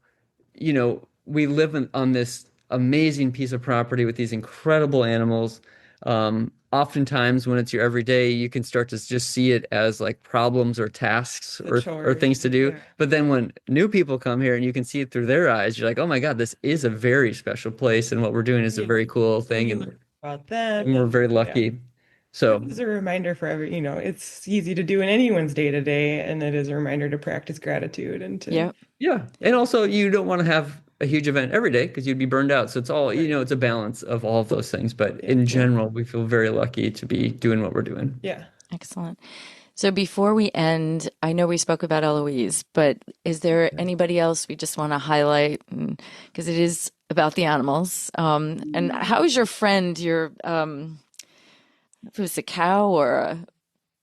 we live on this amazing piece of property with these incredible animals. Oftentimes when it's your everyday, you can start to just see it as like problems or tasks The or chores. things to do. Yeah. But then when new people come here and you can see it through their eyes, you're like, oh my God, this is a very special place, and what we're doing is a Yeah. very cool Well, thing, you learn about them. and we're very Yeah. lucky. So It's a reminder for it's easy to do in anyone's day to day, and it is a reminder to practice gratitude and to, Yep. yeah. And also you don't want to have a huge event every day because you'd be burned out. So it's all, it's a balance of all of those things. But yeah, in general, we feel very lucky to be doing what we're doing. yeah. Excellent. So before we end, I know we spoke about Eloise, but is there anybody else we just want to highlight? Because it is about the animals. And how is your friend, if it was a cow or a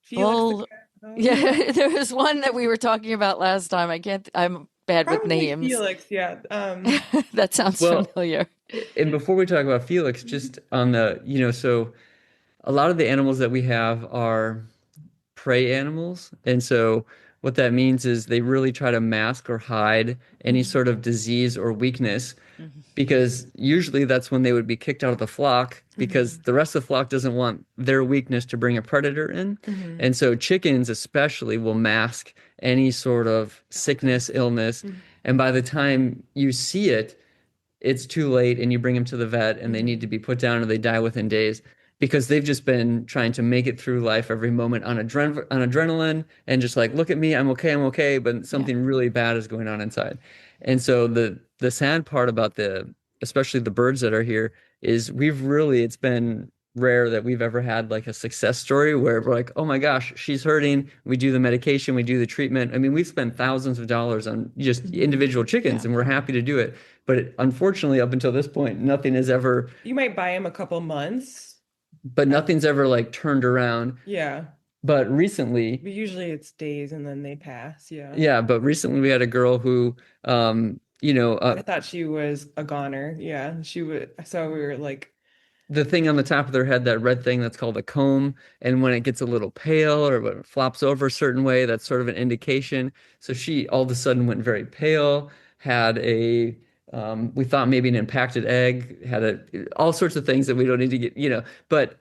Felix bull? Yeah, there was one that we were talking about last time. I'm bad with Probably names. Felix, yeah. That sounds Well, familiar. and before we talk about Felix, just on the, so a lot of the animals that we have are prey animals. And so what that means is they really try to mask or hide any sort of disease or weakness, because usually that's when they would be kicked out of the flock because the rest of the flock doesn't want their weakness to bring a predator in. And so chickens especially will mask any sort of sickness, illness. And by the time you see it, it's too late and you bring them to the vet and they need to be put down or they die within days because they've just been trying to make it through life every moment on adrenaline and just like, look at me, I'm okay, but something really bad is going on inside. And so the sad part about especially the birds that are here is it's been rare that we've ever had like a success story where we're like, oh my gosh, she's hurting. We do the medication, we do the treatment. I mean, we've spent thousands of dollars on just individual chickens and we're happy to do it. But unfortunately, up until this point, nothing has ever, You might buy him a couple months. but nothing's ever like turned around. Yeah. But recently, But usually it's days and then they pass. Yeah. yeah, but recently we had a girl who, I thought she was a goner. Yeah. She would. So we were like, the thing on the top of their head, that red thing that's called a comb. And when it gets a little pale or when it flops over a certain way, that's sort of an indication. So she all of a sudden went very pale, had we thought maybe an impacted egg, all sorts of things that we don't need to get, but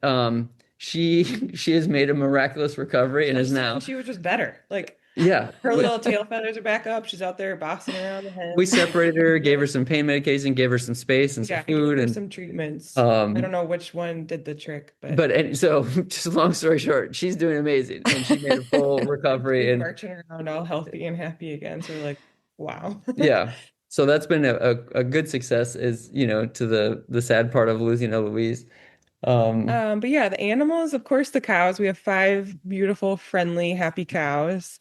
she has made a miraculous recovery and is now. She was just better. Like, yeah. her little tail feathers are back up. She's out there bossing around the hen. We separated her, gave her some pain medication, gave her some space and some food and some treatments. I don't know which one did the trick, and so just long story short, she's doing amazing and she made a full recovery and marching around all healthy and happy again. So we're like, wow. yeah. So that's been a good success is, to the sad part of losing Eloise. But yeah, the animals, of course, the cows. We have 5 beautiful, friendly, happy cows.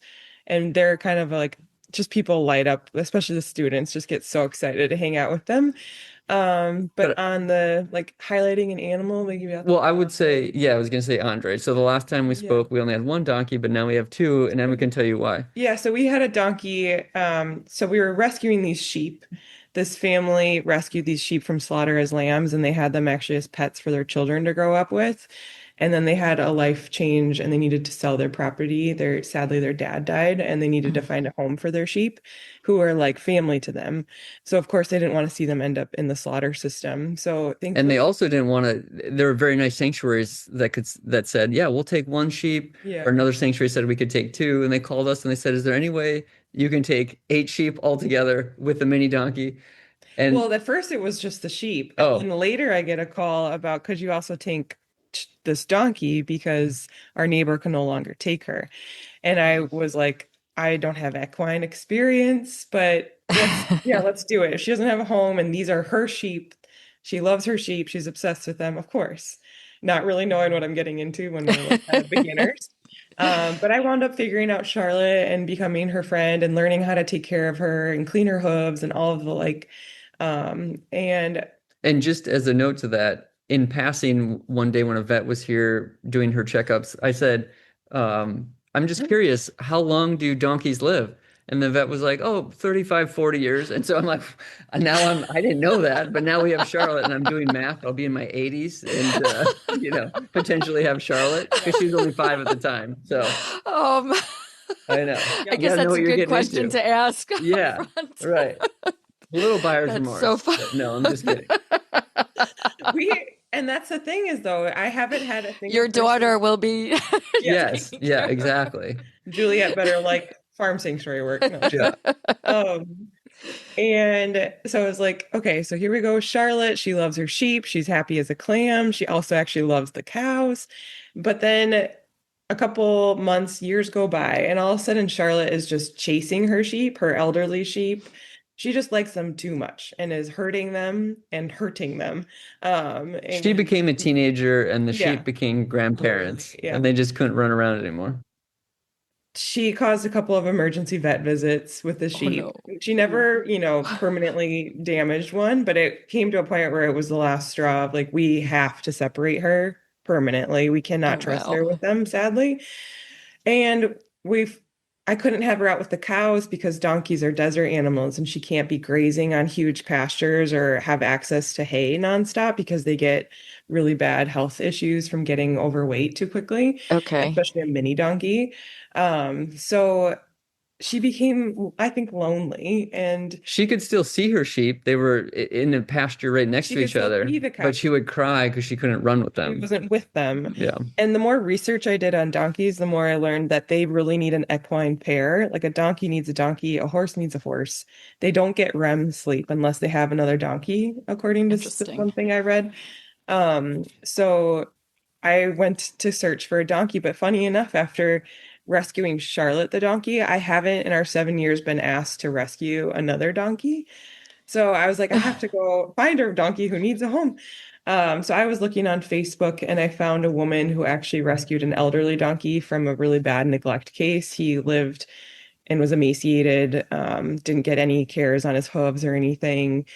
And they're kind of like just people light up, especially the students, just get so excited to hang out with them. But on the like highlighting an animal, like well, I would say, yeah, I was gonna say Andre. So the last time we spoke, we only had 1 donkey, but now we have 2, and Emma can tell you why. Yeah, so we had a donkey. So we were rescuing these sheep. This family rescued these sheep from slaughter as lambs, and they had them actually as pets for their children to grow up with. And then they had a life change and they needed to sell their property. Sadly, their dad died and they needed to find a home for their sheep who are like family to them. So of course they didn't want to see them end up in the slaughter system. So and they also didn't want to, there were very nice sanctuaries that said, yeah, we'll take 1 sheep. Yeah. Or another sanctuary said we could take 2. And they called us and they said, is there any way you can take 8 sheep altogether with the mini donkey? And well, at first it was just the sheep. Oh. And later I get a call about, could you also take this donkey because our neighbor can no longer take her. And I was like, I don't have equine experience, but let's do it. If she doesn't have a home and these are her sheep, she loves her sheep, she's obsessed with them, of course. Not really knowing what I'm getting into when we're like kind of beginners. But I wound up figuring out Charlotte and becoming her friend and learning how to take care of her and clean her hooves and all of the like. And just as a note to that, in passing one day when a vet was here doing her checkups, I said, I'm just curious, how long do donkeys live? And the vet was like, oh, 35, 40 years. And so I'm like, I didn't know that, but now we have Charlotte and I'm doing math. I'll be in my 80s and, potentially have Charlotte because she was only 5 at the time. So I know. guess that's a good question to ask. Yeah, right. little buyer's That's remorse. so fun. No, I'm just kidding. And that's the thing is though, I haven't had a single Your daughter person. will be Yes. taking Yeah, care of. exactly. Juliet better like farm sanctuary work. No. Yeah. Um, and so I was like, okay, so here we go. Charlotte, she loves her sheep. She's happy as a clam. She also actually loves the cows. But then a couple months, years go by, and all of a sudden Charlotte is just chasing her sheep, her elderly sheep. She just likes them too much and is hurting them and hurting them. She And became a teenager and the yeah, sheep became grandparents yeah. and they just couldn't run around anymore. She caused a couple of emergency vet visits with the Oh sheep. no. She never, permanently damaged one, but it came to a point where it was the last straw of like, we have to separate her permanently. We Oh cannot trust wow. her with them, sadly. And I couldn't have her out with the cows because donkeys are desert animals and she can't be grazing on huge pastures or have access to hay nonstop because they get really bad health issues from getting overweight too quickly, Okay. especially a mini donkey. So she became, I think, lonely and She could still see her sheep. They were in a pasture right next she to could each still other, see the but cows. she would cry because she couldn't run with She them. wasn't with them. Yeah. And the more research I did on donkeys, the more I learned that they really need an equine pair. Like a donkey needs a donkey, a horse needs a horse. They don't get REM sleep unless they have another donkey, according to Interesting. something I read. So I went to search for a donkey, but funny enough, after rescuing Charlotte the donkey, I haven't in our 7 years been asked to rescue another donkey. So I was like, I have to go find a donkey who needs a home. So I was looking on Facebook and I found a woman who actually rescued an elderly donkey from a really bad neglect case. He lived and was emaciated, didn't get any cares on his hooves or anything.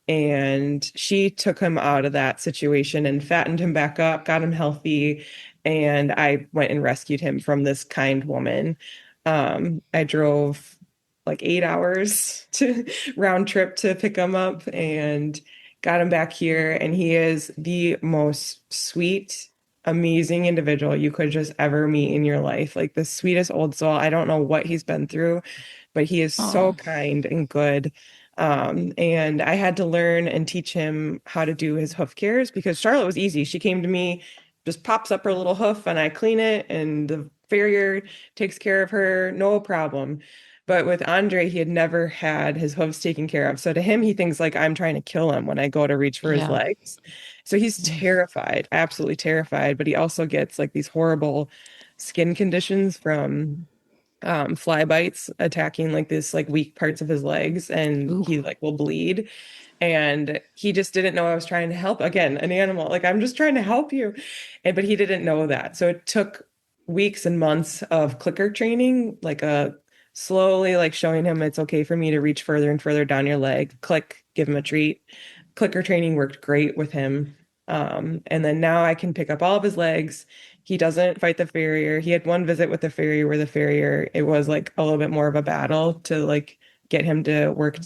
And she took him out of that situation and fattened him back up, got him healthy. And I went and rescued him from this kind woman. I drove like 8 hours to round trip to pick him up and got him back here. And he is the most sweet, amazing individual you could just ever meet in your life. Like the sweetest old soul. I don't know what he's been through, but he is so Oh, kind and good. And I had to learn and teach him how to do his hoof cares because Charlotte was easy. She came to me, just pops up her little hoof and I clean it and the farrier takes care of her, no problem. But with Andre, he had never had his hooves taken care of. So to him, he thinks like I'm trying to kill him when I go to reach for his yeah. legs. So he's terrified, absolutely terrified. But he also gets like these horrible skin conditions from fly bites attacking like this like weak parts of his legs and Ooh. he like will bleed and he just didn't know I was trying to help again an animal like I'm just trying to help you but he didn't know that so it took weeks and months of clicker training like a slowly like showing him it's okay for me to reach further and further down your leg click give him a treat clicker training worked great with him and then now I can pick up all of his legs. He doesn't fight the farrier. He had one visit with the farrier where the farrier, it was like a little bit more of a battle to like get him to work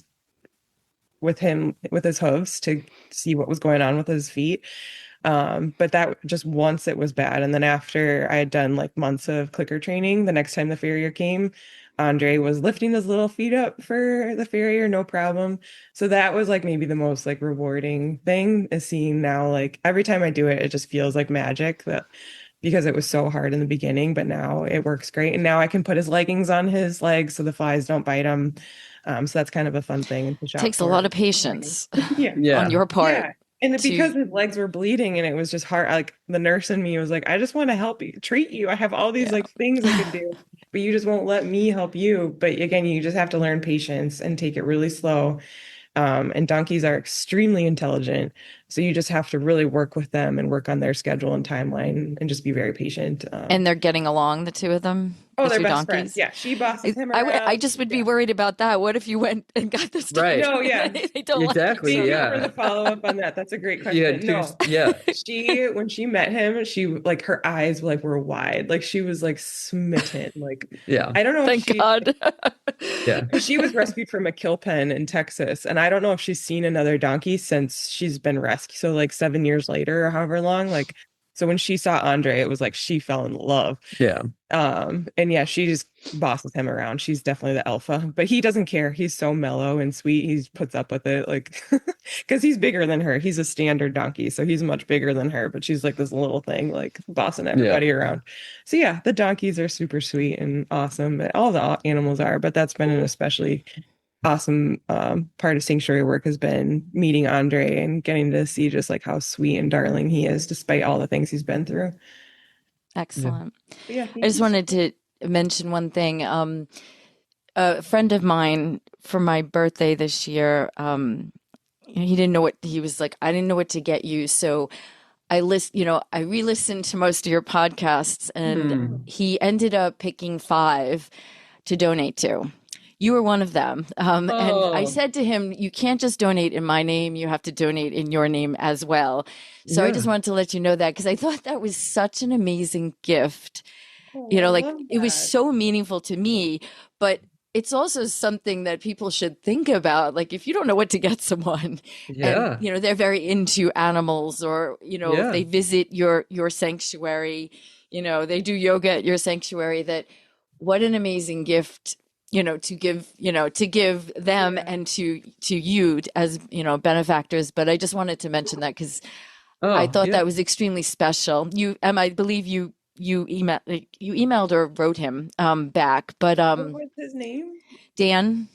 with him with his hooves to see what was going on with his feet. But that just once it was bad. And then after I had done like months of clicker training, the next time the farrier came, Andre was lifting his little feet up for the farrier, no problem. So that was like maybe the most like rewarding thing is seeing now like every time I do it, it just feels like magic that because it was so hard in the beginning, but now it works great. And now I can put his leggings on his legs so the flies don't bite him. So that's kind of a fun thing to shop Takes a for. lot of patience Yeah. on Yeah. your part Yeah. And because to, his legs were bleeding and it was just hard, like the nurse in me was like, I just want to help you, treat you. I have all these like things I could yeah. do, but you just won't let me help you. But again, you just have to learn patience and take it really slow. And donkeys are extremely intelligent. So you just have to really work with them and work on their schedule and timeline and just be very patient. And they're getting along, the two of them, Oh, the they're two best friends. donkeys. Yeah. She bosses him I around. just would be Yeah. worried about that. What if you went and got this dog Right. No, and yeah. they don't like Exactly. each Thank you other? for Yeah. the follow-up on that. That's a great You had question. two, No, yeah. when she met him, she like her eyes like were wide. Like she was like smitten. Like Yeah. I don't know if Thank God. Yeah. she was rescued from a kill pen in Texas, and I don't know if she's seen another donkey since she's been rescued. So like 7 years later or however long. Like So when she saw Andre, it was like she fell in love. Yeah. And yeah, she just bosses him around. She's definitely the alpha, but he doesn't care. He's so mellow and sweet. He puts up with it, like, because he's bigger than her. He's a standard donkey, so he's much bigger than her, but she's like this little thing, like bossing everybody around. So yeah, the donkeys are super sweet and awesome. All the animals are, but that's been an especially awesome part of sanctuary work has been meeting Andre and getting to see just like how sweet and darling he is, despite all the things he's been through. Excellent. Yeah, I just wanted to mention one thing. A friend of mine for my birthday this year, he didn't know what he was like. I didn't know what to get you, so I re-listened to most of your podcasts, and he ended up picking 5 to donate to. You were one of them. And I said to him, you can't just donate in my name. You have to donate in your name as well. So I just wanted to let you know that because I thought that was such an amazing gift. Like it was so meaningful to me, but it's also something that people should think about. Like if you don't know what to get someone and, they're very into animals or, if they visit your sanctuary, they do yoga at your sanctuary, that what an amazing gift to give them and to you as, benefactors. But I just wanted to mention that because I thought that was extremely special. I believe you emailed or wrote him back, but what's his name? Dan.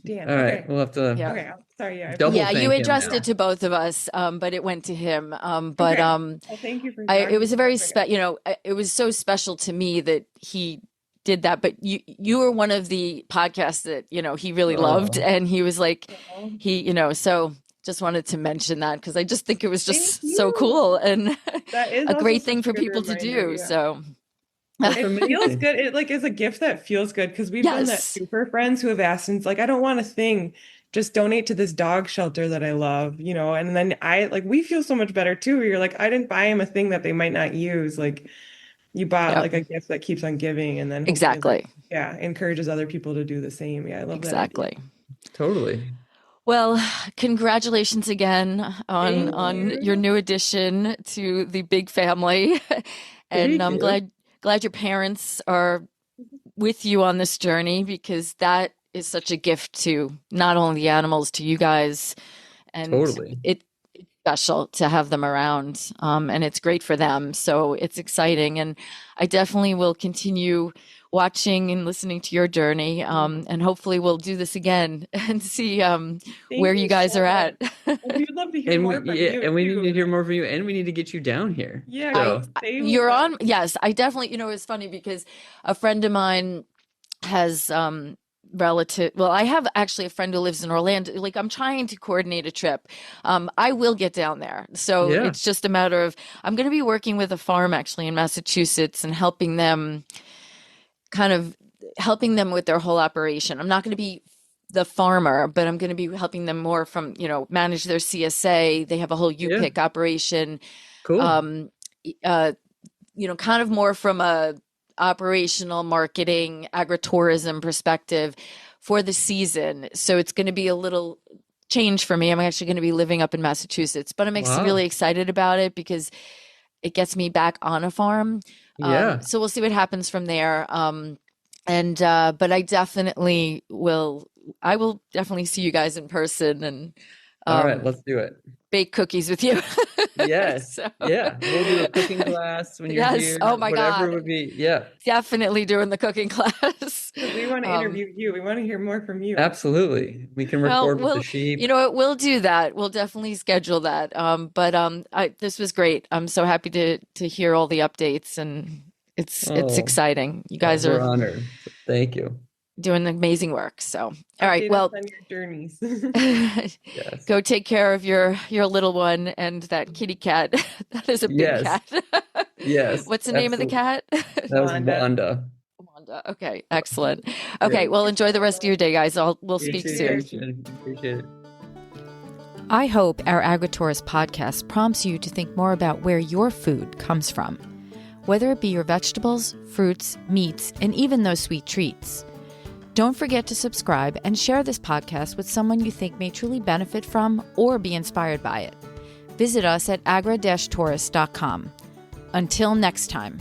All right, we'll have to. Yeah. Okay, sorry. Yeah, you addressed it to both of us, but it went to him. Well, thank you for. It was a very it was so special to me that he did that. But you were one of the podcasts that he really loved, and he was like so. Just wanted to mention that because I just think it was just so cool and that is a great thing for people to do. Yeah. So it feels good. It like is a gift that feels good because we've done that super friends who have asked and it's like, I don't want a thing. Just donate to this dog shelter that I love, and then we feel so much better too. You're like, I didn't buy him a thing that they might not use. Like you bought like a gift that keeps on giving and then exactly. Encourages other people to do the same. Yeah, I love that. Exactly. Totally. Well, congratulations again on your new addition to the big family. And I'm glad your parents are with you on this journey because that is such a gift to not only the animals, to you guys. And it's special to have them around. And it's great for them. So it's exciting. And I definitely will continue watching and listening to your journey. And hopefully we'll do this again and see where you guys are at. We'd love to hear more from you. And we need to hear more from you, and we need to get you down here. Yeah, you're on. Yes, I definitely, it's funny because a friend of mine has I have actually a friend who lives in Orlando. Like I'm trying to coordinate a trip. I will get down there. So it's just a matter of, I'm going to be working with a farm actually in Massachusetts and helping them with their whole operation. I'm not going to be the farmer, but I'm going to be helping them more from, manage their CSA. They have a whole UPIC operation. Cool. Kind of more from a operational marketing, agritourism perspective for the season. So it's going to be a little change for me. I'm actually going to be living up in Massachusetts, but I'm really excited about it because it gets me back on a farm. So we'll see what happens from there. But I definitely will. I will definitely see you guys in person and. All right, let's do it. Bake cookies with you. Yes. Yeah. We'll do a cooking class when you're here. Oh my God. Whatever would be. Yeah. Definitely doing the cooking class. We want to interview you. We want to hear more from you. Absolutely. We can record with the sheep. We'll do that. We'll definitely schedule that. This was great. I'm so happy to hear all the updates and it's exciting. You guys are honored. Thank you. Doing amazing work. So, all right. Well, on your journeys. Yes. Go take care of your little one and that kitty cat. That is a big cat. Yes. What's the name of the cat? That was Wanda. Wanda. Okay. Excellent. Okay. Well, enjoy the rest of your day, guys. We'll speak soon. Appreciate it. I hope our AgriTourist podcast prompts you to think more about where your food comes from, whether it be your vegetables, fruits, meats, and even those sweet treats. Don't forget to subscribe and share this podcast with someone you think may truly benefit from or be inspired by it. Visit us at agra-tourist.com. Until next time.